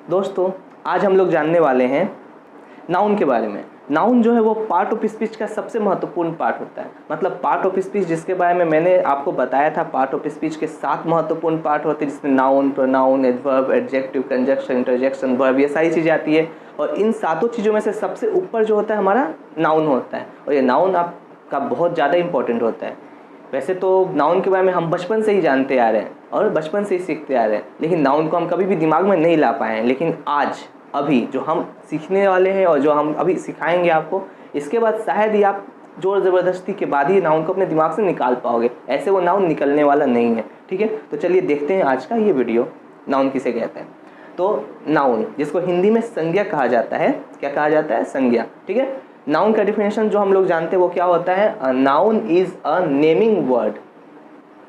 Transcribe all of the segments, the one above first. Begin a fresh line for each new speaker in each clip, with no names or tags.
दोस्तों आज हम लोग जानने वाले हैं नाउन के बारे में। नाउन जो है वो पार्ट ऑफ स्पीच का सबसे महत्वपूर्ण पार्ट होता है। मतलब पार्ट ऑफ स्पीच जिसके बारे में मैंने आपको बताया था, पार्ट ऑफ स्पीच के 7 महत्वपूर्ण पार्ट होते हैं, जिसमें noun, pronoun, adverb, adjective, conjunction, interjection, verb, ये सारी चीज़ें आती है। और इन सातों चीज़ों में से सबसे ऊपर जो होता है हमारा नाउन होता है, और ये नाउन आपका बहुत ज़्यादा इंपॉर्टेंट होता है। वैसे तो नाउन के बारे में हम बचपन से ही जानते आ रहे हैं और बचपन से ही सीखते आ रहे हैं, लेकिन नाउन को हम कभी भी दिमाग में नहीं ला पाए हैं। लेकिन आज अभी जो हम सीखने वाले हैं और जो हम अभी सिखाएंगे आपको, इसके बाद शायद ही आप जोर ज़बरदस्ती के बाद ही नाउन को अपने दिमाग से निकाल पाओगे, ऐसे वो नाउन निकलने वाला नहीं है। ठीक है, तो चलिए देखते हैं आज का ये वीडियो, नाउन किसे कहते हैं। तो नाउन, जिसको हिंदी में संज्ञा कहा जाता है, क्या कहा जाता है? संज्ञा। ठीक है, नाउन का डिफिनेशन जो हम लोग जानते हैं वो क्या होता है? A noun is a naming word,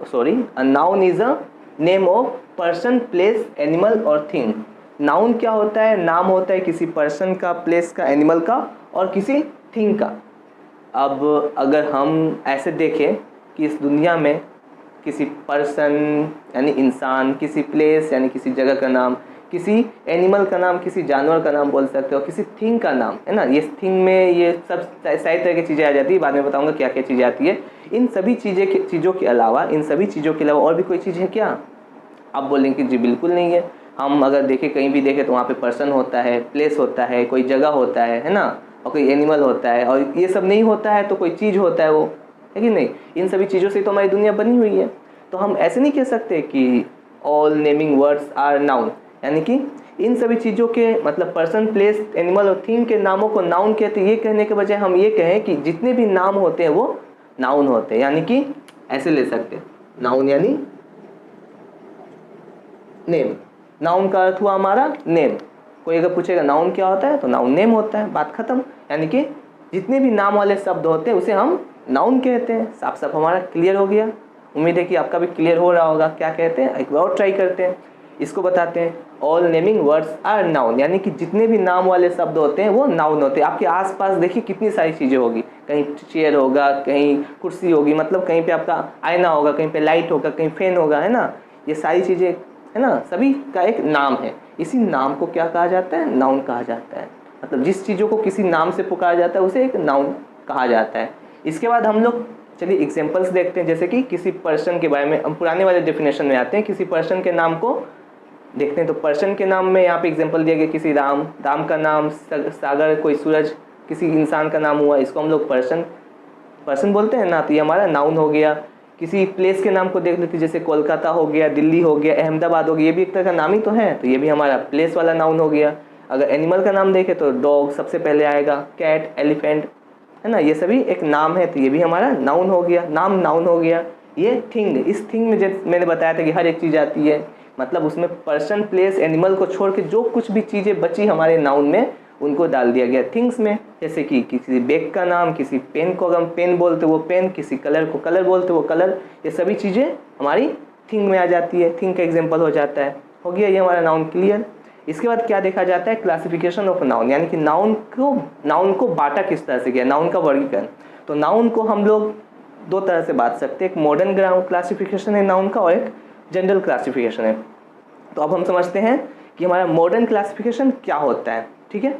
sorry, a noun is a name of person, place, animal और थिंग। नाउन क्या होता है? नाम होता है किसी पर्सन का, प्लेस का, एनिमल का और किसी थिंग का। अब अगर हम ऐसे देखें कि इस दुनिया में किसी पर्सन यानी इंसान, किसी प्लेस यानी किसी जगह का नाम, किसी एनिमल का नाम, किसी जानवर का नाम बोल सकते हो, किसी थिंग का नाम, है ना। ये थिंग में ये सब सारी तरह की चीज़ें आ जाती है, बाद में बताऊंगा क्या क्या चीज़ें आती है। इन सभी चीज़ों के अलावा, इन सभी चीज़ों के अलावा और भी कोई चीज़ है क्या? आप बोलेंगे कि जी बिल्कुल नहीं है। हम अगर देखें, कहीं भी देखें तो वहाँ पे पर्सन होता है, प्लेस होता है, कोई जगह होता है ना, और कोई एनिमल होता है, और ये सब नहीं होता है तो कोई चीज़ होता है, वो है कि नहीं। इन सभी चीज़ों से तो हमारी दुनिया बनी हुई है। तो हम ऐसे नहीं कह सकते कि all naming words are noun, यानी कि इन सभी चीज़ों के मतलब पर्सन, प्लेस, एनिमल और थिंग के नामों को नाउन कहते हैं। ये कहने के बजाय हम ये कहें कि जितने भी नाम होते हैं वो नाउन होते हैं, यानी कि ऐसे ले सकते हैं, नाउन यानी नेम। नाउन का अर्थ हुआ हमारा नेम। कोई अगर पूछेगा नाउन क्या होता है तो नाउन नेम होता है, बात खत्म। यानी कि जितने भी नाम वाले शब्द होते हैं उसे हम नाउन कहते हैं। साफ साफ हमारा क्लियर हो गया। उम्मीद है कि आपका भी क्लियर हो रहा होगा। क्या कहते हैं, एक बार और ट्राई करते हैं, इसको बताते हैं। All naming words are noun, यानी कि जितने भी नाम वाले शब्द होते हैं वो नाउन होते हैं। आपके आसपास देखिए कितनी सारी चीज़ें होगी, कहीं चेयर होगा, कहीं कुर्सी होगी, मतलब कहीं पे आपका आईना होगा, कहीं पे लाइट होगा, कहीं फैन होगा, है ना। ये सारी चीज़ें, है ना, सभी का एक नाम है। इसी नाम को क्या कहा जाता है? नाउन कहा जाता है। मतलब जिस चीज़ों को किसी नाम से पुकारा जाता है उसे एक नाउन कहा जाता है। इसके बाद हम लोग चलिए एग्जांपल्स देखते हैं। जैसे कि किसी पर्सन के बारे में, हम पुराने वाले डेफिनेशन में आते हैं, किसी पर्सन के नाम को देखते हैं। तो पर्सन के नाम में यहाँ पे एग्जांपल दिया गया, किसी राम, राम का नाम सागर, कोई सूरज, किसी इंसान का नाम हुआ, इसको हम लोग पर्सन बोलते हैं ना, तो ये हमारा नाउन हो गया। किसी प्लेस के नाम को देख लेते, जैसे कोलकाता हो गया, दिल्ली हो गया, अहमदाबाद हो गया, ये भी एक तरह का नाम ही तो है, तो ये भी हमारा प्लेस वाला नाउन हो गया। अगर एनिमल का नाम देखें तो डॉग सबसे पहले आएगा, कैट, एलिफेंट, है ना, ये सभी एक नाम है, तो ये भी हमारा नाउन हो गया, नाउन हो गया। ये थिंग, इस थिंग में जैसे मैंने बताया था कि हर एक चीज़ आती है, मतलब उसमें पर्सन, प्लेस, एनिमल को छोड़ के जो कुछ भी चीज़ें बची हमारे नाउन में उनको डाल दिया गया थिंग्स में। जैसे कि किसी बैग का नाम, किसी पेन को अगर हम पेन बोलते वो पेन, किसी कलर को कलर बोलते वो कलर, ये सभी चीज़ें हमारी थिंग में आ जाती है, थिंग का एग्जांपल हो जाता है। हो गया ये हमारा नाउन क्लियर। इसके बाद क्या देखा जाता है? क्लासिफिकेशन ऑफ नाउन, यानी कि नाउन को बांटा किस तरह से गया, नाउन का वर्गीकरण। तो नाउन को हम लोग दो तरह से बांट सकते हैं, एक मॉडर्न क्लासिफिकेशन है नाउन का और एक जनरल क्लासिफिकेशन है। तो अब हम समझते हैं कि हमारा मॉडर्न क्लासिफिकेशन क्या होता है। ठीक है,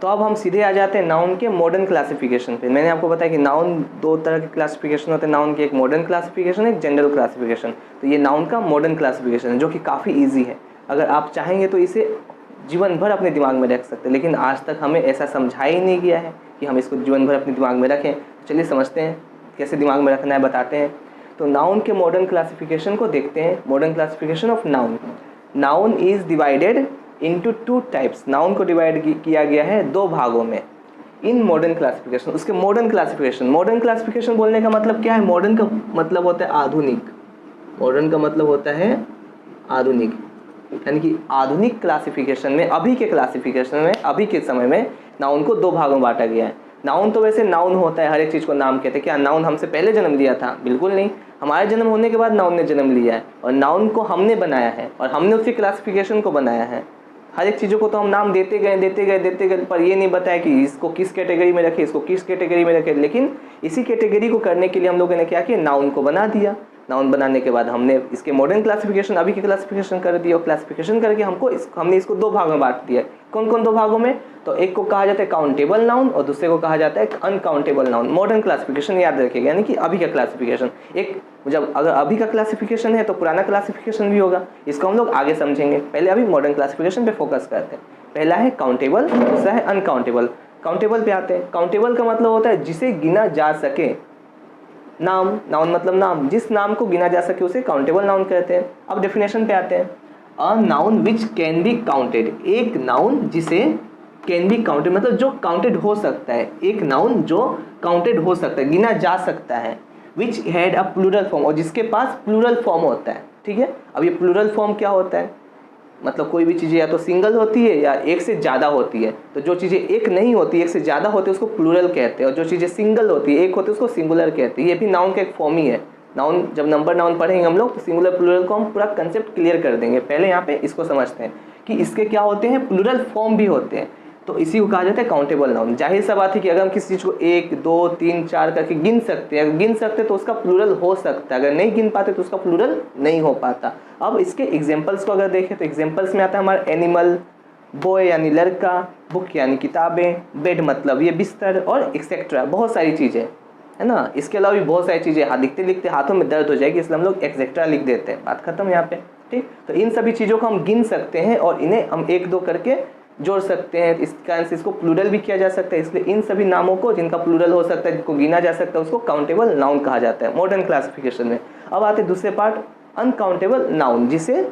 तो अब हम सीधे आ जाते हैं नाउन के मॉडर्न क्लासिफिकेशन पे। मैंने आपको बताया कि नाउन दो तरह के क्लासिफिकेशन होते हैं नाउन के, एक मॉडर्न क्लासिफिकेशन, एक जनरल क्लासिफिकेशन। तो ये नाउन का मॉडर्न क्लासिफिकेशन है, जो कि काफ़ी ईजी है। अगर आप चाहेंगे तो इसे जीवन भर अपने दिमाग में रख सकते हैं, लेकिन आज तक हमें ऐसा समझाया ही नहीं गया है कि हम इसको जीवन भर अपने दिमाग में रखें। चलिए समझते हैं कैसे दिमाग में रखना है, बताते हैं। तो नाउन के मॉडर्न क्लासिफिकेशन को देखते हैं। Modern classification of noun. Noun is divided into 2 types. Noun को डिवाइड किया गया है 2 भागों में इन मॉडर्न क्लासिफिकेशन। उसके मॉडर्न क्लासिफिकेशन बोलने का मतलब क्या है? मॉडर्न का मतलब होता है आधुनिक। मॉडर्न का मतलब होता है आधुनिक, यानी कि आधुनिक क्लासिफिकेशन में, अभी के क्लासिफिकेशन में, अभी के समय में नाउन को 2 भागों में बांटा गया है। नाउन तो वैसे नाउन होता है, हर एक चीज़ को नाम कहते हैं। क्या नाउन हमसे पहले जन्म लिया था? बिल्कुल नहीं। हमारे जन्म होने के बाद नाउन ने जन्म लिया है, और नाउन को हमने बनाया है, और हमने उसकी क्लासिफिकेशन को बनाया है। हर एक चीज़ों को तो हम नाम देते गए, पर ये नहीं बताया कि इसको किस कैटेगरी में रखें, इसको किस कैटेगरी में रखें। लेकिन इसी कैटेगरी को करने के लिए हम लोगों ने क्या किया? नाउन को बना दिया। नाउन बनाने के बाद हमने इसके मॉडर्न क्लासिफिकेशन, अभी की क्लासिफिकेशन कर दी, और क्लासिफिकेशन करके हमने इसको दो भागों में बांट दिया। कौन कौन दो भागों में? तो एक को कहा जाता है काउंटेबल नाउन और दूसरे को कहा जाता है अनकाउंटेबल नाउन। मॉडर्न क्लासिफिकेशन याद रखिएगा, यानी कि अभी का क्लासिफिकेशन। एक जब अगर अभी का क्लासिफिकेशन है तो पुराना क्लासिफिकेशन भी होगा, इसको हम लोग आगे समझेंगे। पहले अभी मॉडर्न क्लासिफिकेशन पे फोकस करते हैं। पहला है काउंटेबल, दूसरा है अनकाउंटेबल। काउंटेबल पे आते हैं। काउंटेबल का मतलब होता है जिसे गिना जा सके। नाम, नाउन मतलब नाम, जिस नाम को गिना जा सके उसे काउंटेबल नाउन कहते हैं। अब डेफिनेशन पे आते हैं। A noun which can be counted, एक नाउन जिसे कैन बी काउंटेड मतलब जो काउंटेड हो सकता है, एक नाउन जो काउंटेड हो सकता है, गिना जा सकता है। Which had a plural form, और जिसके पास प्लूरल फॉर्म होता है। ठीक है, अब ये प्लूरल फॉर्म क्या होता है? मतलब कोई भी चीज़ें या तो सिंगल होती है या एक से ज़्यादा होती है। तो जो चीज़ें एक नहीं होती, एक से ज़्यादा होती है, उसको प्लूरल कहते हैं, और जो चीज़ें सिंगल होती है, एक होती है, उसको सिंगुलर कहते हैं। ये भी नाउन का एक फॉर्म ही है। नाउन जब नंबर नाउन पढ़ेंगे हम लोग तो सिंगुलर प्लूरल को हम पूरा कंसेप्ट क्लियर कर देंगे। पहले यहाँ पे इसको समझते हैं कि इसके क्या होते हैं, प्लूरल फॉर्म भी होते हैं। तो इसी को कहा जाता है काउंटेबल नाउन। जाहिर सा बात है कि अगर हम किसी चीज़ को 1 2 3 4 करके गिन सकते हैं, अगर गिन सकते तो उसका प्लूरल हो सकता है, अगर नहीं गिन पाते तो उसका प्लूरल नहीं हो पाता। अब इसके एग्जांपल्स को अगर देखें तो एग्जांपल्स में आता है हमारा एनिमल, बॉय यानी लड़का, बुक यानी किताबें, बेड मतलब ये बिस्तर, और एक्सेट्रा बहुत सारी चीज़ें है ना। इसके अलावा भी बहुत सारी चीज़ें, लिखते लिखते हाथों में दर्द हो जाएगी, इसलिए हम लोग एक्सेट्रा लिख देते हैं। बात खत्म यहाँ पे। ठीक, तो इन सभी चीज़ों को हम गिन सकते हैं और इन्हें हम 1 2 करके जोड़ सकते हैं। इसका इसको प्लूरल भी किया जा सकता है, इसलिए इन सभी नामों को जिनका प्लूरल हो सकता है, जिनको गिना जा सकता है, उसको काउंटेबल नाउन कहा जाता है मॉडर्न क्लासिफिकेशन में। अब आते हैं दूसरे पार्ट, अनकाउंटेबल नाउन, जिसे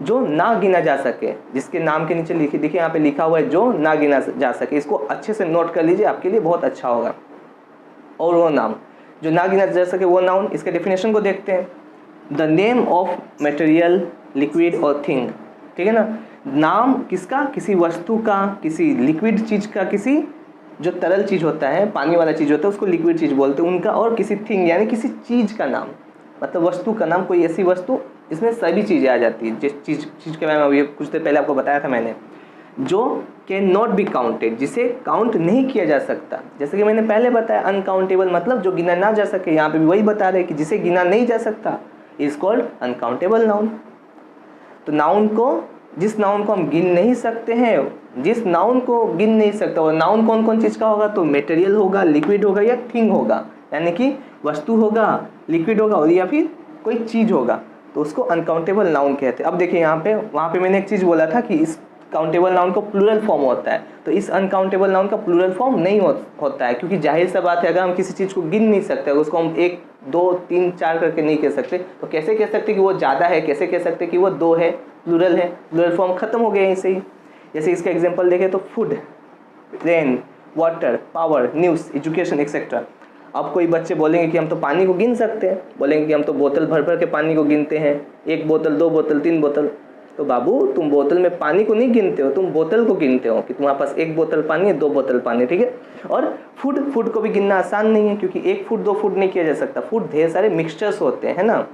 जो ना गिना जा सके, जिसके नाम के नीचे देखिए यहाँ पे लिखा हुआ है जो ना गिना जा सके। इसको अच्छे से नोट कर लीजिए, आपके लिए बहुत अच्छा होगा। और वो नाम जो ना गिना जा सके वो नाउन, इसके डेफिनेशन को देखते हैं। The name of material, liquid और थिंग। ठीक है ना, नाम किसका? किसी वस्तु का, किसी लिक्विड चीज़ का, किसी जो तरल चीज़ होता है, पानी वाला चीज़ होता है, उसको लिक्विड चीज़ बोलते हैं उनका, और किसी थिंग यानी किसी चीज़ का नाम, मतलब वस्तु का नाम, कोई ऐसी वस्तु, इसमें सभी चीज़ें आ जाती है। जिस चीज़ के बारे में अभी कुछ देर पहले आपको बताया था मैंने, जो कैन नॉट बी काउंटेड, जिसे काउंट नहीं किया जा सकता। जैसे कि मैंने पहले बताया अनकाउंटेबल मतलब जो गिना ना जा सके, यहाँ पे भी वही बता रहे हैं कि जिसे गिना नहीं जा सकता इज कॉल्ड अनकाउंटेबल नाउन। तो नाउन को, जिस नाउन को हम गिन नहीं सकते हैं, जिस नाउन को गिन नहीं सकता, और नाउन कौन कौन चीज़ का होगा? तो मटेरियल होगा, लिक्विड होगा या थिंग होगा, यानी कि वस्तु होगा, लिक्विड होगा और या फिर कोई चीज़ होगा, तो उसको अनकाउंटेबल नाउन कहते हैं। अब देखिए यहाँ पे, वहाँ पे मैंने एक चीज़ बोला था कि इस काउंटेबल नाउन का प्लूरल फॉर्म होता है, तो इस अनकाउंटेबल नाउन का प्लूरल फॉर्म नहीं होता है, क्योंकि जाहिर सा बात है अगर हम किसी चीज़ को गिन नहीं सकते, उसको हम 1 2 3 4 करके नहीं कह सकते, तो कैसे कह सकते कि वो ज़्यादा है, कैसे कह सकते कि वो 2 है, प्लूरल है, प्लूरल फॉर्म खत्म हो गया यहीं से ही। जैसे इसका एग्जांपल देखें तो food, rain, water, power, news, education etcetera. अब कोई बच्चे बोलेंगे कि हम तो पानी को गिन सकते हैं, बोलेंगे कि हम तो बोतल भर भर के पानी को गिनते हैं, 1 बोतल 2 बोतल 3 बोतल। तो बाबू तुम बोतल में पानी को नहीं गिनते हो, तुम बोतल को गिनते हो कि तुम्हारे पास 1 बोतल पानी है, 2 बोतल पानी। ठीक है, और फूड को भी गिनना आसान नहीं है, क्योंकि 1 फूड 2 फूड नहीं किया जा सकता। फूड ढेर सारे मिक्सचर्स होते हैं ना,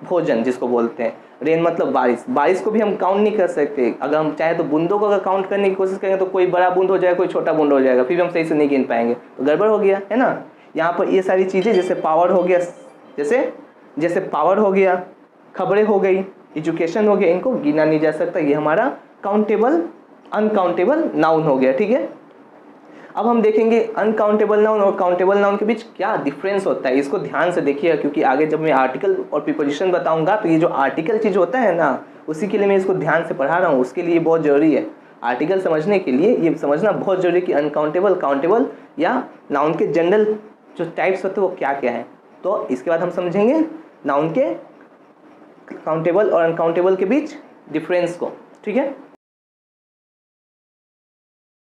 भोजन जिसको बोलते हैं। रेन मतलब बारिश, बारिश को भी हम काउंट नहीं कर सकते। अगर हम चाहे तो बूंदों को अगर काउंट करने की कोशिश करेंगे तो कोई बड़ा बूंद हो जाएगा, कोई छोटा बूंद हो जाएगा, फिर भी हम सही से नहीं गिन पाएंगे, तो गड़बड़ हो गया है ना। यहाँ पर ये सारी चीज़ें, जैसे पावर हो गया, जैसे पावर हो गया, खबरें हो गई, एजुकेशन हो गया, इनको गिना नहीं जा सकता। ये हमारा काउंटेबल अनकाउंटेबल नाउन हो गया। ठीक है, अब हम देखेंगे अनकाउंटेबल नाउन और काउंटेबल नाउन के बीच क्या डिफरेंस होता है। इसको ध्यान से देखिएगा, क्योंकि आगे जब मैं आर्टिकल और प्रीपोजिशन बताऊंगा तो ये जो आर्टिकल चीज़ होता है ना, उसी के लिए मैं इसको ध्यान से पढ़ा रहा हूँ, उसके लिए बहुत ज़रूरी है। आर्टिकल समझने के लिए ये समझना बहुत ज़रूरी है कि अनकाउंटेबल, काउंटेबल या नाउन के जनरल जो टाइप्स होते हैं वो क्या क्या है। तो इसके बाद हम समझेंगे नाउन के काउंटेबल और अनकाउंटेबल के बीच डिफरेंस को। ठीक है,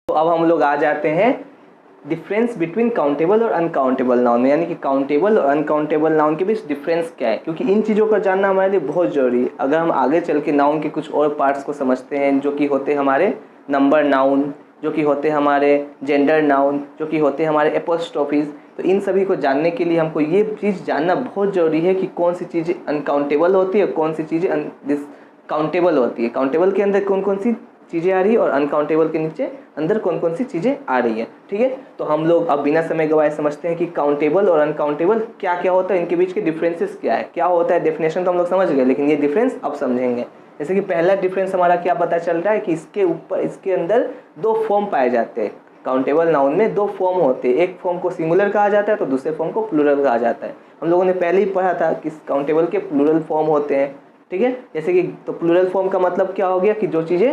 तो अब हम लोग आ जाते हैं डिफरेंस बिटवीन काउंटेबल और अनकाउंटेबल नाउन में, यानी कि काउंटेबल और अनकाउंटेबल नाउन के बीच डिफरेंस क्या है, क्योंकि इन चीज़ों का जानना हमारे लिए बहुत ज़रूरी है। अगर हम आगे चल के नाउन के कुछ और पार्ट्स को समझते हैं, जो कि होते हैं हमारे नंबर नाउन, जो कि होते हैं हमारे जेंडर नाउन, जो कि होते हैं हमारे एपोस्ट्रोफीज, तो इन सभी को जानने के लिए हमको ये चीज़ जानना बहुत ज़रूरी है कि कौन सी चीज़ें अनकाउंटेबल होती है, कौन सी चीज़ें काउंटेबल होती है। काउंटेबल के अंदर कौन कौन सी चीज़ें आ रही है और अनकाउंटेबल के नीचे अंदर कौन कौन सी चीज़ें आ रही है। ठीक है, तो हम लोग अब बिना समय गवाए समझते हैं कि काउंटेबल और अनकाउंटेबल क्या क्या होता है, इनके बीच के डिफरेंसेस क्या है, क्या होता है। डेफिनेशन तो हम लोग समझ गए, लेकिन ये डिफरेंस अब समझेंगे। जैसे कि पहला डिफरेंस हमारा क्या पता चल रहा है कि इसके अंदर दो फॉर्म पाए जाते हैं। काउंटेबल नाउन में दो फॉर्म होते हैं, एक फॉर्म को सिंगुलर कहा जाता है तो दूसरे फॉर्म को प्लूरल कहा जाता है। हम लोगों ने पहले ही पढ़ा था कि काउंटेबल के प्लूरल फॉर्म होते हैं। ठीक है, जैसे कि तो प्लूरल फॉर्म का मतलब क्या हो गया कि जो चीज़ें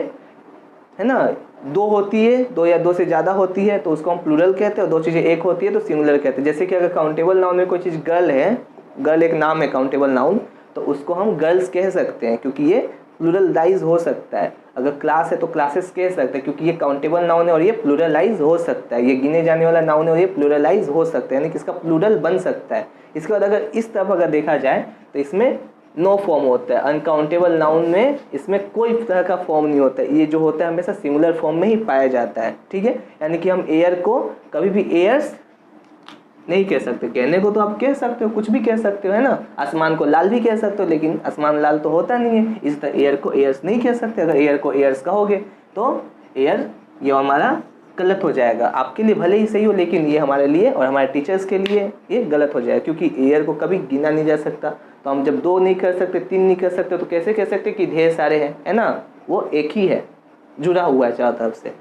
है ना दो होती है, दो या दो से ज़्यादा होती है तो उसको हम प्लूरल कहते हैं, और दो चीज़ें एक होती है तो सिंगुलर कहते हैं। जैसे कि अगर काउंटेबल नाउन में कोई चीज़ गर्ल है, गर्ल एक नाम है काउंटेबल नाउन, तो उसको हम गर्ल्स कह सकते हैं क्योंकि ये प्लूरलाइज हो सकता है। अगर क्लास है तो क्लासेस कह सकते हैं क्योंकि ये काउंटेबल नाउन है और ये प्लूरलाइज हो सकता है। ये गिने जाने वाला नाउन है और ये प्लूरलाइज हो सकता है, यानी कि इसका प्लूरल बन सकता है। इसके बाद अगर इस तरफ अगर देखा जाए तो इसमें नो फॉर्म होता है। अनकाउंटेबल नाउन में इसमें कोई तरह का फॉर्म नहीं होता है, ये जो होता है हमेशा सिंगुलर फॉर्म में ही पाया जाता है। ठीक है, यानी कि हम एयर को कभी भी एयर्स नहीं कह सकते। कहने को तो आप कह सकते हो, कुछ भी कह सकते हो, है ना। आसमान को लाल भी कह सकते हो, लेकिन आसमान लाल तो होता नहीं है। इस तरह एयर को एयर्स नहीं कह सकते। अगर एयर को एयर्स कहोगे तो एयर ये हमारा गलत हो जाएगा। आपके लिए भले ही सही हो, लेकिन ये हमारे लिए और हमारे टीचर्स के लिए ये गलत हो जाएगा, क्योंकि एयर को कभी गिना नहीं जा सकता। तो हम जब दो नहीं कर सकते, तीन नहीं कर सकते, तो कैसे कह सकते कि ढेर सारे हैं, है ना। वो एक ही है, जुड़ा हुआ है चारों तरफ से।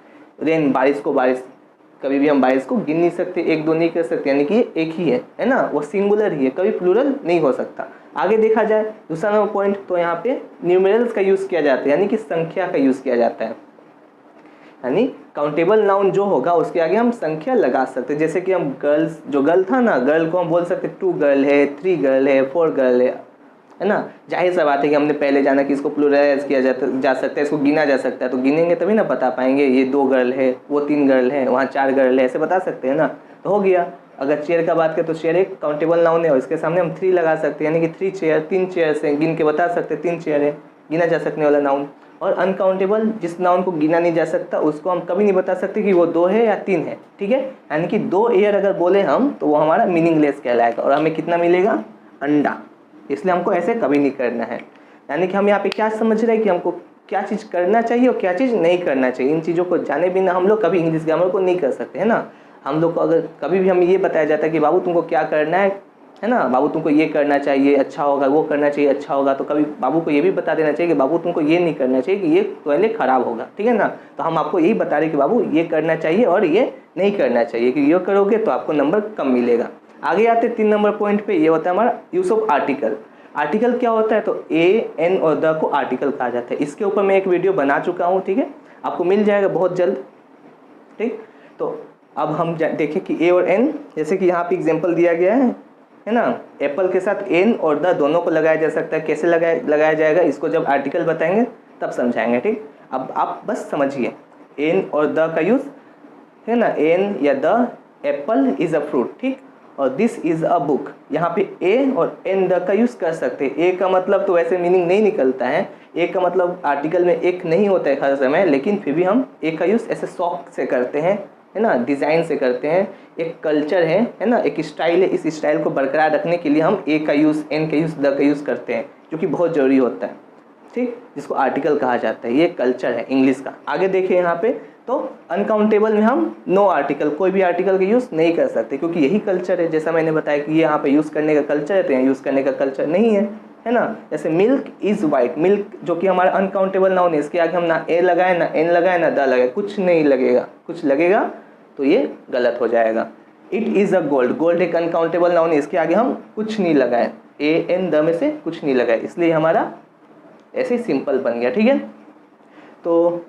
रेन, बारिश को बारिश, कभी भी हम बारिश को गिन नहीं सकते, एक दो नहीं कर सकते, यानी कि ये एक ही है ना। वो सिंगुलर ही है, कभी प्लूरल नहीं हो सकता। आगे देखा जाए दूसरा नंबर पॉइंट, तो यहाँ पे न्यूमेरल्स का यूज़ किया जाता है, यानी कि संख्या का यूज़ किया जाता है। यानी काउंटेबल नाउन जो होगा उसके आगे हम संख्या लगा सकते हैं। जैसे कि हम गर्ल्स, जो गर्ल था ना, गर्ल को हम बोल सकते 2 गर्ल है, 3 गर्ल है, 4 गर्ल है ना। जाहिर सा बात है कि हमने पहले जाना कि इसको प्लूरलाइज किया जा सकता है, इसको गिना जा सकता है। तो गिनेंगे तभी ना बता पाएंगे ये 2 गर्ल है, वो 3 गर्ल है, वहाँ 4 गर्ल है, ऐसे बता सकते हैं ना। तो हो गया। अगर चेयर का बात करें तो चेयर एक काउंटेबल नाउन है और इसके सामने हम 3 लगा सकते हैं, यानी कि 3 चेयर, 3 चेयर्स हैं, गिन के बता सकते हैं 3 चेयर है, गिना जा सकने वाला नाउन। और अनकाउंटेबल, जिस नाउन को गिना नहीं जा सकता, उसको हम कभी नहीं बता सकते कि वो 2 है या 3 है। ठीक है, यानी कि 2 एयर अगर बोले हम तो वो हमारा मीनिंगलेस कहलाएगा और हमें कितना मिलेगा, अंडा। इसलिए हमको ऐसे कभी नहीं करना है। यानी कि हम यहाँ पे क्या समझ रहे हैं कि हमको क्या चीज़ करना चाहिए और क्या चीज़ नहीं करना चाहिए। इन चीज़ों को जाने बिना हम लोग कभी इंग्लिश ग्रामर को नहीं कर सकते, है ना। हम लोग को अगर कभी भी हमें ये बताया जाता है कि बाबू तुमको क्या करना है ना, बाबू तुमको ये करना चाहिए अच्छा होगा, वो करना चाहिए अच्छा होगा, तो कभी बाबू को ये भी बता देना चाहिए कि बाबू तुमको ये नहीं करना चाहिए कि ये पहले ख़राब होगा। ठीक है ना। तो हम आपको यही बता रहे हैं कि बाबू ये करना चाहिए और ये नहीं करना चाहिए, कि ये करोगे तो आपको नंबर कम मिलेगा। आगे आते 3 नंबर पॉइंट पे, ये होता है हमारा यूज़ ऑफ आर्टिकल। आर्टिकल क्या होता है, तो ए, एन और द को आर्टिकल कहा जाता है। इसके ऊपर मैं एक वीडियो बना चुका हूँ, ठीक है, आपको मिल जाएगा बहुत जल्द। ठीक, तो अब हम देखें कि ए और एन, जैसे कि यहाँ पे एग्जांपल दिया गया है ना। एप्पल के साथ एन और द दोनों को लगाया जा सकता है। कैसे लगाया जाएगा, इसको जब आर्टिकल बताएंगे तब समझाएंगे। ठीक, अब आप बस समझिए एन और द का यूज़ है ना। एन या the, Apple is a fruit, ठीक, और दिस इज़ अ बुक। यहाँ पे ए और एन द का यूज़ कर सकते हैं। ए का मतलब तो वैसे मीनिंग नहीं निकलता है, ए का मतलब आर्टिकल में एक नहीं होता है हर समय, लेकिन फिर भी हम ए का यूज़ ऐसे शौक से करते हैं, है ना, डिज़ाइन से करते हैं। एक कल्चर है ना, एक स्टाइल है, इस स्टाइल को बरकरार रखने के लिए हम ए का यूज़, एन का यूज़, द का यूज़ करते हैं, जो कि बहुत ज़रूरी होता है। ठीक, जिसको आर्टिकल कहा जाता है। ये कल्चर है इंग्लिश का। आगे देखिए यहाँ पे, तो अनकाउंटेबल में हम नो आर्टिकल, कोई भी आर्टिकल का यूज़ नहीं कर सकते, क्योंकि यही कल्चर है। जैसा मैंने बताया कि ये यहाँ पे यूज़ करने का कल्चर है, तो यहाँ यूज़ करने का कल्चर नहीं है ना। जैसे मिल्क इज़ वाइट, मिल्क जो कि हमारा अनकाउंटेबल नाउन है, इसके आगे हम ना ए लगाए, ना एन लगाए, ना द लगाए, कुछ नहीं लगेगा। कुछ लगेगा तो ये गलत हो जाएगा। It is a gold, gold एक अनकाउंटेबल नाउन है, इसके आगे हम कुछ नहीं लगाए, ए एन द में से कुछ नहीं लगाए, इसलिए हमारा ऐसे सिंपल बन गया। ठीक है, तो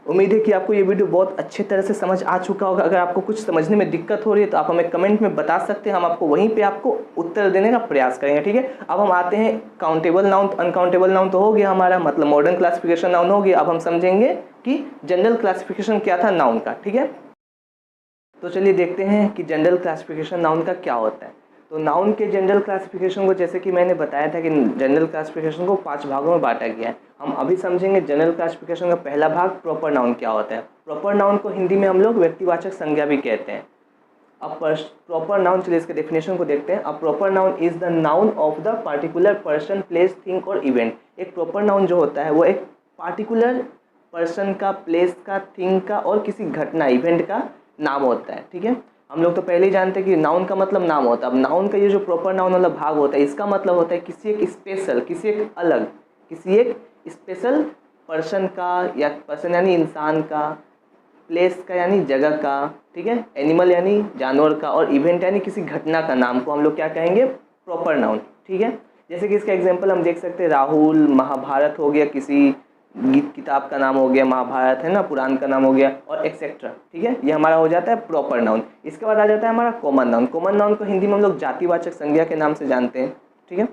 उम्मीद है कि आपको ये वीडियो बहुत अच्छे तरह से समझ आ चुका होगा। अगर आपको कुछ समझने में दिक्कत हो रही है तो आप हमें कमेंट में बता सकते हैं, हम आपको वहीं पे आपको उत्तर देने का प्रयास करेंगे। ठीक है, अब हम आते हैं काउंटेबल नाउन। अनकाउंटेबल नाउन तो हो गया हमारा, मतलब मॉडर्न क्लासिफिकेशन नाउन हो गया। अब हम समझेंगे कि जनरल क्लासिफिकेशन क्या था नाउन का। ठीक है, तो चलिए देखते हैं कि जनरल क्लासिफिकेशन नाउन का क्या होता है। तो नाउन के जनरल क्लासिफिकेशन को, जैसे कि मैंने बताया था कि जनरल क्लासिफिकेशन को 5 भागों में बांटा गया है। हम अभी समझेंगे जनरल क्लासिफिकेशन का पहला भाग, प्रॉपर नाउन क्या होता है। प्रॉपर नाउन को हिंदी में हम लोग व्यक्तिवाचक संज्ञा भी कहते हैं। अब प्रॉपर नाउन, चलिए इसके डेफिनेशन को देखते हैं। A proper noun is the noun of the particular person, place, thing और इवेंट। एक प्रॉपर नाउन जो होता है वो एक पार्टिकुलर पर्सन का, प्लेस का, थिंग का और किसी घटना, इवेंट का नाम होता है। ठीक है, हम लोग तो पहले ही जानते हैं कि नाउन का मतलब नाम होता है। अब नाउन का ये जो प्रॉपर नाउन वाला भाग होता है, इसका मतलब होता है किसी एक स्पेशल, किसी एक अलग, किसी एक स्पेशल पर्सन का, या पर्सन यानी इंसान का, प्लेस का यानी जगह का, ठीक है, एनिमल यानी जानवर का, और इवेंट यानी किसी घटना का नाम को हम लोग क्या कहेंगे, प्रॉपर नाउन। ठीक है, जैसे कि इसका एग्जांपल हम देख सकते हैं, राहुल, महाभारत हो गया, किसी गीत किताब का नाम हो गया, महाभारत है ना, पुराण का नाम हो गया, और एक्सेट्रा। ठीक है, ये हमारा हो जाता है प्रॉपर नाउन। इसके बाद आ जाता है हमारा कॉमन नाउन। कॉमन नाउन को हिंदी में हम लोग जातिवाचक संज्ञा के नाम से जानते हैं। ठीक है,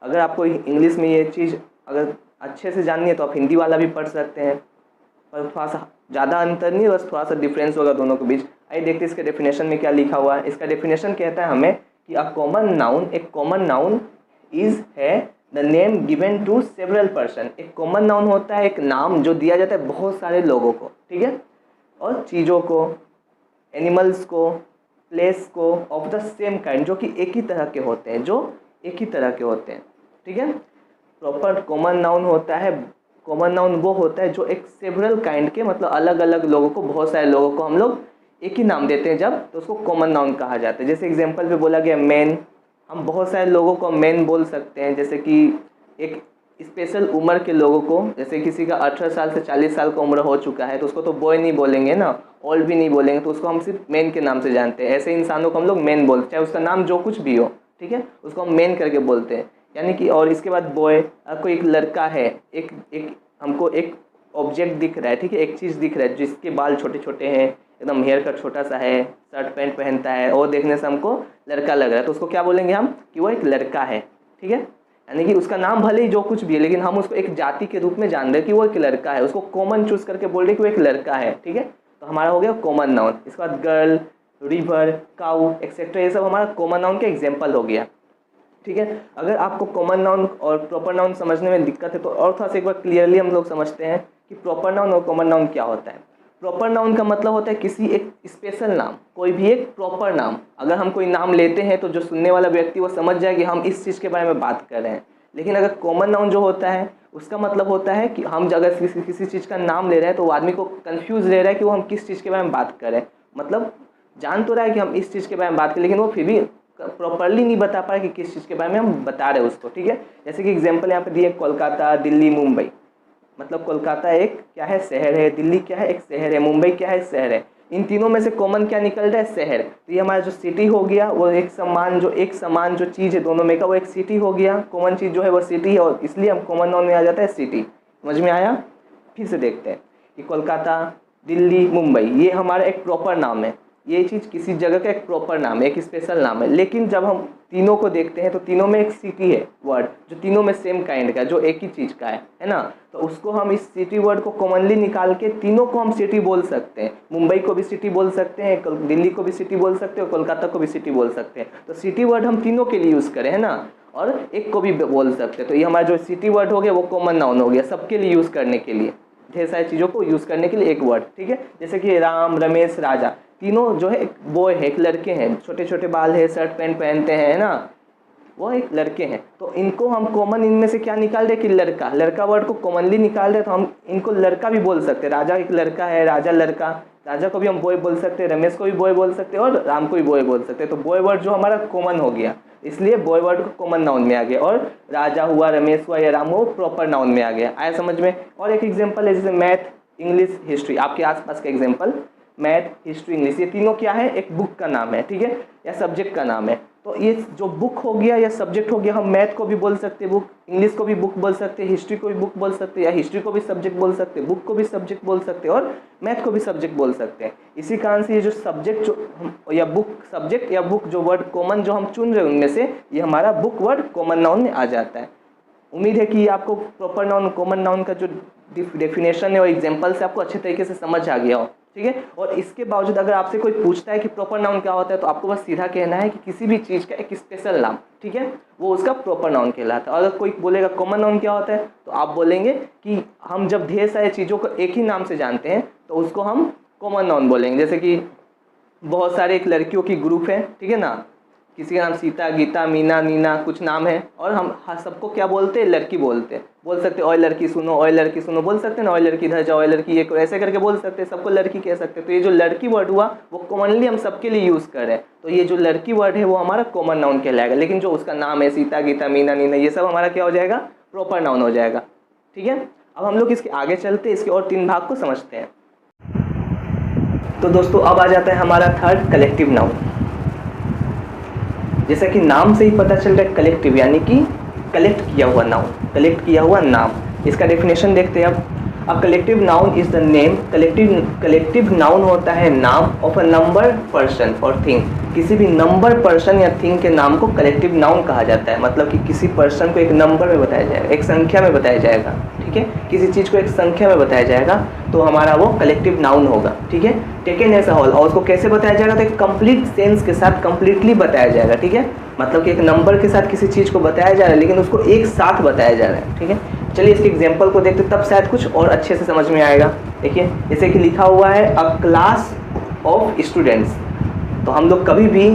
अगर आपको इंग्लिश में ये चीज़ अगर अच्छे से जाननी है तो आप हिंदी वाला भी पढ़ सकते हैं, पर थोड़ा सा ज़्यादा अंतर नहीं, बस थोड़ा सा डिफरेंस होगा दोनों के बीच। आइए देखते हैं इसके डेफिनेशन में क्या लिखा हुआ है। इसका डेफिनेशन कहता है हमें कि अ कॉमन नाउन, एक कॉमन नाउन इज है the name given to several person. एक कॉमन नाउन होता है एक नाम जो दिया जाता है बहुत सारे लोगों को, ठीक है, और चीज़ों को, एनिमल्स को, प्लेस को, ऑफ द सेम काइंड, जो कि एक ही तरह के होते हैं, जो एक ही तरह के होते हैं। ठीक है, प्रॉपर कॉमन नाउन होता है, कॉमन नाउन वो होता है जो एक सेवरल काइंड के, मतलब अलग अलग लोगों को, बहुत सारे लोगों को हम लोग एक ही नाम देते हैं जब, तो उसको कॉमन नाउन कहा जाता है। जैसे एग्जांपल पे बोला गया मैन, हम बहुत सारे लोगों को मैन बोल सकते हैं। जैसे कि एक स्पेशल उम्र के लोगों को, जैसे किसी का 18 साल से 40 साल का उम्र हो चुका है तो उसको तो बॉय नहीं बोलेंगे ना, ओल्ड भी नहीं बोलेंगे, तो उसको हम सिर्फ मैन के नाम से जानते हैं। ऐसे इंसानों को हम लोग मैन बोलते हैं, चाहे उसका नाम जो कुछ भी हो, ठीक है, उसको हम मैन करके बोलते हैं, यानी कि। और इसके बाद बॉय, आपको एक लड़का है, एक एक हमको एक ऑब्जेक्ट दिख रहा है, ठीक है, एक चीज़ दिख रहा है जिसके बाल छोटे छोटे हैं, एकदम हेयर कट छोटा सा है, शर्ट पैंट पहनता है और देखने से हमको लड़का लग रहा है, तो उसको क्या बोलेंगे हम, कि वो एक लड़का है। ठीक है, यानी कि उसका नाम भले ही जो कुछ भी है, लेकिन हम उसको एक जाति के रूप में जान रहे हैं कि वो एक लड़का है, उसको कॉमन चूज करके बोल रहे कि वो एक लड़का है। ठीक है, तो हमारा हो गया कॉमन नाउन। इसके बाद गर्ल, रिवर, काउ एक्सेट्रा, ये सब हमारा कॉमन नाउन का एग्जाम्पल हो गया। ठीक है, अगर आपको कॉमन नाउन और प्रॉपर नाउन समझने में दिक्कत है तो और थोड़ा सा एक बार क्लियरली हम लोग समझते हैं कि प्रॉपर नाउन और कॉमन नाउन क्या होता है। प्रॉपर नाउन का मतलब होता है किसी एक स्पेशल नाम, कोई भी एक प्रॉपर नाम। अगर हम कोई नाम लेते हैं तो जो सुनने वाला व्यक्ति वो समझ जाए कि हम इस चीज़ के बारे में बात कर रहे हैं। लेकिन अगर कॉमन नाउन जो होता है उसका मतलब होता है कि हम अगर किसी चीज़ का नाम ले रहे हैं तो वो आदमी को कन्फ्यूज़ ले रहा है कि वो हम किस चीज़ के बारे में बात कर रहे हैं। मतलब जान तो रहा है कि हम इस चीज़ के बारे में बात करें, लेकिन वो फिर भी प्रॉपरली नहीं बता पाए कि किस चीज़ के बारे में हम बता रहे हैं उसको। ठीक है, जैसे कि एग्जांपल यहाँ पे दिए, कोलकाता, दिल्ली, मुंबई। मतलब कोलकाता एक क्या है, शहर है, दिल्ली क्या है, एक शहर है, मुंबई क्या है, शहर है। इन तीनों में से कॉमन क्या निकल रहा है, शहर। तो ये हमारा जो सिटी हो गया वो एक समान जो चीज़ है दोनों में का, वो एक सिटी हो गया। कॉमन चीज़ जो है वो सिटी है, और इसलिए हम कॉमन नाउन में आ जाता है सिटी। समझ में आया? फिर से देखते हैं कि कोलकाता, दिल्ली, मुंबई, ये हमारा एक प्रॉपर नाम है। ये चीज़ किसी जगह का एक प्रॉपर नाम है, एक स्पेशल नाम है। लेकिन जब हम तीनों को देखते हैं तो तीनों में एक सिटी है वर्ड, जो तीनों में सेम काइंड का, जो एक ही चीज़ का है ना। तो उसको हम इस सिटी वर्ड को कॉमनली निकाल के तीनों को हम सिटी बोल सकते हैं। मुंबई को भी सिटी बोल सकते हैं, दिल्ली को भी सिटी बोल सकते हैं, और कोलकाता को भी सिटी बोल सकते हैं। तो सिटी वर्ड हम तीनों के लिए यूज़ करें, है ना, और एक को भी बोल सकते हैं। तो ये हमारा जो सिटी वर्ड हो गया वो कॉमन नाउन हो गया, सबके लिए यूज़ करने के लिए, ढेर सारी चीज़ों को यूज़ करने के लिए एक वर्ड। ठीक है, जैसे कि राम, रमेश, राजा, तीनों जो है एक बॉय है, एक लड़के हैं, छोटे छोटे बाल है, शर्ट पैंट पहनते हैं, है ना, वो एक लड़के हैं। तो इनको हम कॉमन इनमें से क्या निकाल रहे कि लड़का, लड़का वर्ड को कॉमनली निकाल रहे, तो हम इनको लड़का भी बोल सकते हैं। राजा एक लड़का है, राजा लड़का, राजा को भी हम बॉय बोल सकते हैं, रमेश को भी बॉय बोल सकते हैं, और राम को भी बॉय बोल सकते हैं। तो बॉय वर्ड जो हमारा कॉमन हो गया, इसलिए बॉय वर्ड को कॉमन नाउन में आ गया, और राजा हुआ, रमेश हुआ या राम हुआ प्रॉपर नाउन में आ गया। आया समझ में? और एक एग्जाम्पल है जैसे मैथ, इंग्लिश, हिस्ट्री, आपके आसपास का एग्जाम्पल, मैथ, हिस्ट्री, इंग्लिश, ये तीनों क्या है, एक बुक का नाम है, ठीक है, या सब्जेक्ट का नाम है। तो ये जो बुक हो गया या सब्जेक्ट हो गया, हम मैथ को भी बोल सकते हैं बुक, इंग्लिश को भी बुक बोल सकते हैं, हिस्ट्री को भी बुक बोल सकते हैं, या हिस्ट्री को भी सब्जेक्ट बोल सकते हैं, बुक को भी सब्जेक्ट बोल सकते हैं, और मैथ को भी सब्जेक्ट बोल सकते हैं। इसी कारण से ये जो सब्जेक्ट जो या बुक, सब्जेक्ट या बुक, जो वर्ड कॉमन जो हम चुन रहे हैं उनमें से, ये हमारा बुक वर्ड कॉमन नाउन में आ जाता है। उम्मीद है कि आपको प्रॉपर नाउन, कॉमन नाउन का जो डेफिनेशन है और एग्जांपल से आपको अच्छे तरीके से समझ आ गया हो। ठीक है, और इसके बावजूद अगर आपसे कोई पूछता है कि प्रॉपर नाउन क्या होता है, तो आपको बस सीधा कहना है कि किसी भी चीज़ का एक स्पेशल नाम, ठीक है, वो उसका प्रॉपर नाउन कहलाता है। अगर कोई बोलेगा कॉमन नाउन क्या होता है, तो आप बोलेंगे कि हम जब ढेर सारी चीज़ों को एक ही नाम से जानते हैं तो उसको हम कॉमन नाउन बोलेंगे। जैसे कि बहुत सारे एक लड़कियों की ग्रुप है, ठीक है ना, किसी का नाम सीता, गीता, मीना, नीना कुछ नाम है, और हम सबको क्या बोलते हैं, लड़की बोलते हैं। बोल सकते ओए लड़की सुनो, ओए लड़की सुनो, बोल सकते हैं ना, ओए लड़की इधर जाओ, ओए लड़की ये करो, ऐसे करके बोल सकते हैं, सबको लड़की कह सकते हैं। तो ये जो लड़की वर्ड हुआ वो कॉमनली हम सबके लिए यूज़ कर रहे हैं, तो ये जो लड़की वर्ड है वो हमारा कॉमन नाउन कहलाएगा। लेकिन जो उसका नाम है सीता, गीता, मीना, नीना, ये सब हमारा क्या हो जाएगा, प्रॉपर नाउन हो जाएगा। ठीक है, अब हम लोग इसके आगे चलते, इसके और 3 भाग को समझते हैं। तो दोस्तों अब आ जाता है हमारा थर्ड, कलेक्टिव नाउन। जैसा कि नाम से ही पता चल रहा है कलेक्टिव, यानी कि कलेक्ट किया हुआ नाउन, कलेक्ट किया हुआ नाम। इसका डेफिनेशन देखते हैं अब collective noun is the name, collective noun होता है नाम ऑफ अ नंबर, पर्सन और थिंग। किसी भी नंबर, पर्सन या थिंग के नाम को कलेक्टिव नाउन कहा जाता है। मतलब कि किसी पर्सन को एक नंबर में बताया जाएगा, एक संख्या में बताया जाएगा। ठीक है, किसी चीज़ को एक संख्या में बताया जाएगा तो हमारा वो कलेक्टिव नाउन होगा। ठीक है, टेकन एज अ होल, और उसको कैसे बताया जाएगा, तो एक कंप्लीट सेंस के साथ कंप्लीटली बताया जाएगा। ठीक है, मतलब कि एक नंबर के साथ किसी चीज़ को बताया जा रहा है लेकिन उसको एक साथ बताया जा रहा है। ठीक है, चलिए इसके एग्जाम्पल को देखते तब शायद कुछ और अच्छे से समझ में आएगा। देखिए जैसे कि लिखा हुआ है अ क्लास ऑफ स्टूडेंट्स, तो हम लोग कभी भी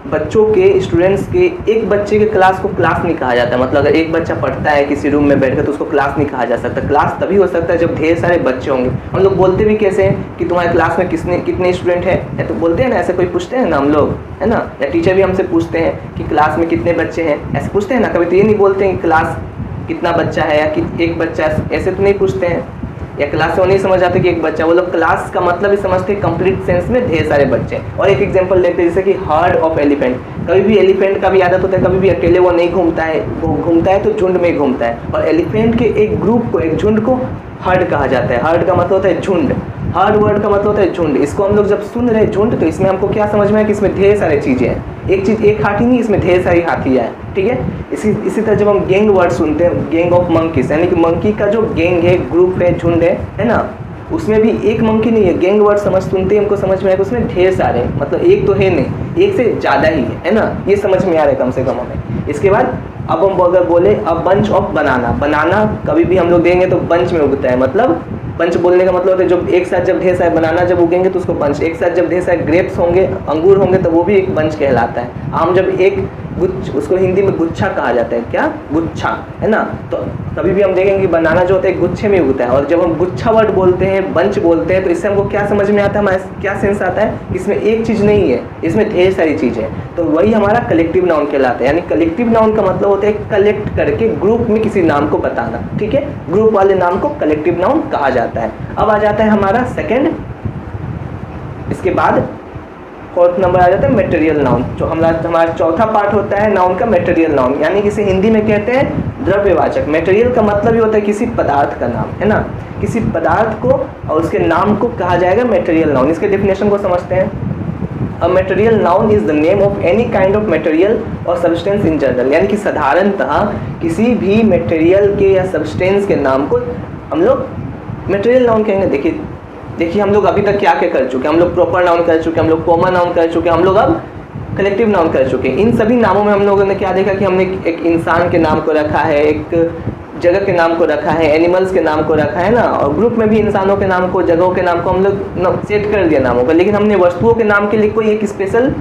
बच्चों के, स्टूडेंट्स के, एक बच्चे के क्लास को क्लास नहीं कहा जाता है। मतलब अगर एक बच्चा पढ़ता है किसी रूम में बैठकर तो उसको क्लास नहीं कहा जा सकता। क्लास तभी हो सकता है जब ढेर सारे बच्चे होंगे। हम लोग बोलते भी कैसे हैं कि तुम्हारे क्लास में कितने स्टूडेंट हैं, तो बोलते हैं ना, ऐसे कोई पूछते हैं ना हम लोग, है ना, या टीचर भी हमसे पूछते हैं कि क्लास में कितने बच्चे हैं, ऐसे पूछते हैं ना। कभी तो ये नहीं बोलते हैं कि क्लास कितना बच्चा है या कि एक बच्चा, ऐसे तो नहीं पूछते हैं। या क्लास से वो नहीं समझ आते कि एक बच्चा, वो लोग क्लास का मतलब ही समझते हैं कंप्लीट सेंस में ढेर सारे बच्चे। और एक एग्जांपल लेते हैं जैसे कि हर्ड ऑफ एलिफेंट। कभी भी एलिफेंट का भी आदत होता है, कभी भी अकेले वो नहीं घूमता है, वो घूमता है तो झुंड में घूमता है। और एलिफेंट के एक ग्रुप को, एक झुंड को हर्ड कहा जाता है। हर्ड का मतलब होता है झुंड, हर्ड वर्ड का मतलब होता है झुंड। इसको हम लोग जब सुन रहे हैं झुंड, तो इसमें हमको क्या समझ में है कि इसमें ढेर सारी चीज़ें हैं। एक चीज़, एक हाथी नहीं, इसमें ढेर सारी हाथियाँ हैं। ठीक है, इसी तरह जब हम गैंग वर्ड सुनते हैं, गैंग ऑफ मंकीज, यानी कि मंकी का जो गैंग है, ग्रुप है, झुंड है ना, उसमें भी एक मंकी नहीं है। गैंग वर्ड सुनते ही हमको समझ में आएगा उसमें ढेर सारे हैं, मतलब एक तो है नहीं, एक से ज़्यादा ही है ना, ये समझ में आ रहा है कम से कम हमें। इसके बाद अब हम अगर बोले अ बंच ऑफ बनाना, बनाना कभी भी हम लोग देंगे तो बंच में उगता है। मतलब बंच बोलने का मतलब होता है जब एक साथ जब ढेर सारे बनाना जब उगेंगे तो उसको बंच, एक साथ जब ढेर सारे ग्रेप्स होंगे, अंगूर होंगे, तो वो भी एक बंच कहलाता है। आम जब एक गुच्छ, उसको हिंदी में गुच्छा कहा जाता है। क्या, गुच्छा, है ना। तो कभी भी हम देखेंगे कि बनाना जो होता है गुच्छे में उगता है। और जब हम गुच्छा वर्ड बोलते हैं, बंच बोलते हैं, तो इससे हमको क्या समझ में आता है, हमारा क्या सेंस आता है, इसमें एक चीज़ नहीं है, इसमें ढेर सारी चीज़ें हैं। तो वही हमारा कलेक्टिव नाउन कहलाता है। यानी कलेक्टिव नाउन का मतलब होता है कलेक्ट करके ग्रुप में किसी नाम को बताना। ठीक है, ग्रुप वाले नाम को कलेक्टिव नाउन कहा जाता है। अब आ जाता है हमारा सेकेंड, इसके बाद फोर्थ नंबर आ जाता है मटेरियल नाउन। जो हमारा चौथा पार्ट होता है नाउन का, मटेरियल नाउन, यानी किसी हिंदी में कहते हैं द्रव्यवाचक। मटेरियल का मतलब ही होता है किसी पदार्थ का नाम, है ना, किसी पदार्थ को और उसके नाम को कहा जाएगा मटेरियल नाउन। इसके डेफिनेशन को समझते हैं। A material noun is the name of any kind of material और सब्सटेंस इन जनरल, यानी कि साधारणतः किसी भी मटेरियल के या सब्सटेंस के नाम को हम लोग मटेरियल नाउन कहेंगे। देखिए हम लोग अभी तक क्या क्या कर चुके हैं, हम लोग प्रॉपर नाउन कर चुके हैं, हम लोग कॉमन नाउन कर चुके हैं, हम लोग अब कलेक्टिव नाउन कर चुके हैं। इन सभी नामों में हम लोगों ने क्या देखा कि हमने एक इंसान के नाम को रखा है, एक जगह के नाम को रखा है, एनिमल्स के नाम को रखा है ना, और ग्रुप में भी इंसानों के नाम को, जगहों के नाम को हम लोग सेट कर दिया नामों का। लेकिन हमने वस्तुओं के नाम के लिए कोई एक स्पेशल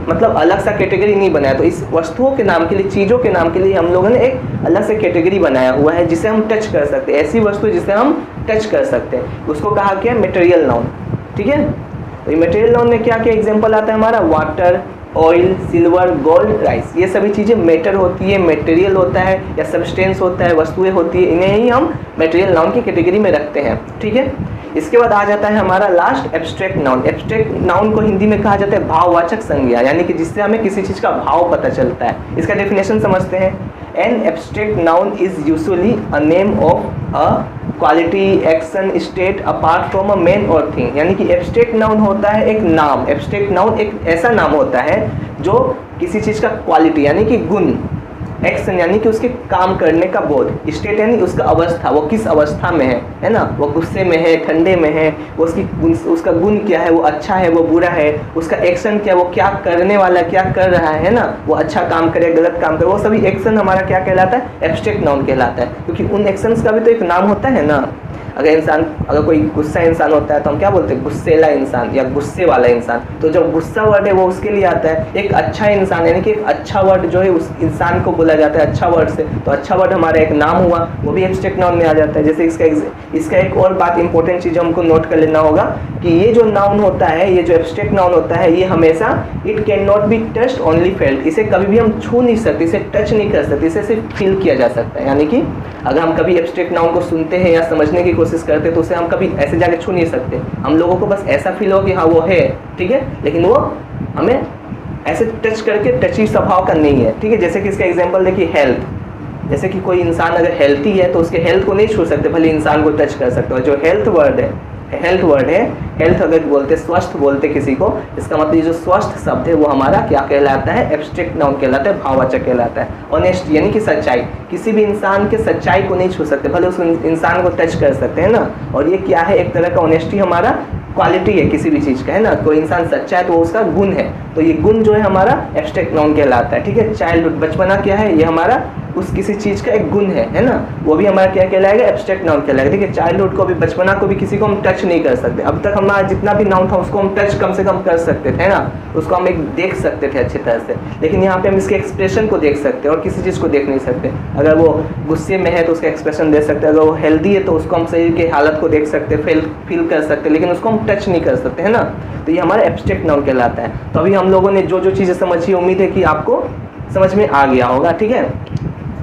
मतलब अलग सा कैटेगरी नहीं बनाया। तो इस वस्तुओं के नाम के लिए, चीज़ों के नाम के लिए हम लोगों ने एक अलग से कैटेगरी बनाया हुआ है जिसे हम टच कर सकते हैं। ऐसी वस्तु जिसे हम टच कर सकते हैं उसको कहा गया मटेरियल नाउन। ठीक है, तो ये मटेरियल नाउन में क्या क्या एग्जांपल आता है हमारा, water, oil, silver, gold, rice, ये सभी चीज़ें मैटर होती है, मटेरियल होता है या सब्सटेंस होता है, वस्तुएं होती है, इन्हें ही हम मटेरियल नाउन की कैटेगरी में रखते हैं। ठीक है, इसके बाद आ जाता है हमारा last abstract noun. Abstract noun को हिंदी में कहा जाता है भाववाचक संज्ञा, यानी कि जिससे हमें किसी चीज़ का भाव पता चलता है। इसका डेफिनेशन समझते हैं। An abstract noun is usually a name of a quality, action, state apart from a man और थिंग, यानी कि एब्स्ट्रैक्ट नाउन होता है एक नाम। एब्स्ट्रैक्ट नाउन एक ऐसा नाम होता है जो किसी चीज़ का क्वालिटी यानी कि गुण, एक्शन यानी कि उसके काम करने का बोध, स्टेट यानी उसका अवस्था, वो किस अवस्था में है ना, वो गुस्से में है, ठंडे में है, वो उसका गुण क्या है, वो अच्छा है, वो बुरा है, उसका एक्शन क्या, वो क्या करने वाला, क्या कर रहा है ना, वो अच्छा काम करे, गलत काम करे, वो सभी एक्शन हमारा क्या कहलाता है, एब्स्ट्रैक्ट नाउन कहलाता है। क्योंकि उन एक्शंस का भी तो एक नाम होता है ना। अगर कोई गुस्सा इंसान होता है तो हम क्या बोलते हैं, गुस्सेला इंसान या गुस्से वाला इंसान। तो जो गुस्सा वर्ड है वो उसके लिए आता है। एक अच्छा इंसान यानी कि एक अच्छा वर्ड जो है उस इंसान को बोला जाता है अच्छा वर्ड से। तो अच्छा वर्ड हमारा एक नाम हुआ, वो भी एब्स्ट्रैक्ट नाउन में आ जाता है। जैसे इसका एक और बात इंपॉर्टेंट चीज़ हमको नोट कर लेना होगा कि ये जो नाउन होता है, ये जो एब्स्ट्रैक्ट नाउन होता है, ये हमेशा it can not be touched only felt. इसे कभी भी हम छू नहीं सकते, इसे टच नहीं कर सकते, इसे सिर्फ फील किया जा सकता है। यानी कि अगर हम कभी एब्स्ट्रैक्ट नाउन को सुनते हैं या समझने की कोशिश करते हैं तो उसे हम कभी ऐसे जाके छू नहीं सकते। हम लोगों को बस ऐसा फील हो कि हाँ वो है, ठीक है, लेकिन वो हमें ऐसे टच करके टची स्वभाव का नहीं है, ठीक है। जैसे कि इसका एग्जांपल देखिए, हेल्थ। जैसे कि कोई इंसान अगर हेल्थी है तो उसके हेल्थ को नहीं छू सकते, भले इंसान को टच कर सकते हो। जो हेल्थ वर्ड है, हेल्थ अगर बोलते, स्वस्थ बोलते किसी को, इसका मतलब ये जो स्वस्थ शब्द है वो हमारा क्या कहलाता है, एब्स्ट्रैक्ट नाउन कहलाता है, भाववाचक कहलाता है। ऑनेस्ट यानी कि सच्चाई, किसी भी इंसान के सच्चाई को नहीं छू सकते, भले उस इंसान को टच कर सकते हैं ना। और ये क्या है, एक तरह का ऑनेस्टी हमारा क्वालिटी है किसी भी चीज़ का, है ना। कोई इंसान सच्चा है तो उसका गुण है, तो ये गुण जो है हमारा एब्स्ट्रैक्ट नाउन कहलाता है, ठीक है। चाइल्डहुड, बचपना क्या है, ये हमारा उस किसी चीज़ का एक गुण है ना, वो भी हमारा क्या कहलाएगा, एब्स्ट्रैक्ट नाउन कहलाएगा, ठीक है। चाइल्डहुड को भी, बचपना को भी किसी को हम टच नहीं कर सकते। अब तक हमारा जितना भी नाउन था उसको हम टच कम से कम कर सकते थे ना, उसको हम एक देख सकते थे अच्छी तरह से। लेकिन यहाँ पे हम इसके एक्सप्रेशन को देख सकते हैं और किसी चीज़ को देख नहीं सकते। अगर वो गुस्से में है तो उसका एक्सप्रेशन देख सकते हैं, अगर वो हेल्दी है तो उसको हम शरीर की हालत को देख सकते, फील कर सकते, लेकिन उसको हम टच नहीं कर सकते, है ना। तो ये हमारा एब्स्ट्रैक्ट नाउन कहलाता है। तो अभी हम लोगों ने जो जो चीज़ें समझी, उम्मीद है कि आपको समझ में आ गया होगा, ठीक है।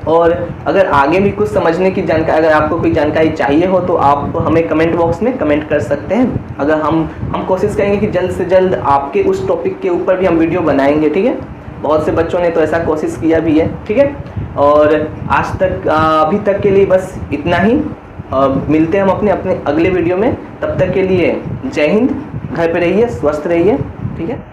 और अगर आगे भी कुछ समझने की जानकारी, अगर आपको कोई जानकारी चाहिए हो तो आप हमें कमेंट बॉक्स में कमेंट कर सकते हैं। अगर हम कोशिश करेंगे कि जल्द से जल्द आपके उस टॉपिक के ऊपर भी हम वीडियो बनाएंगे, ठीक है। बहुत से बच्चों ने तो ऐसा कोशिश किया भी है, ठीक है। और आज तक अभी तक के लिए बस इतना ही। मिलते हैं हम अपने अगले वीडियो में। तब तक के लिए जय हिंद, घर पे रहिए, स्वस्थ रहिए, ठीक है।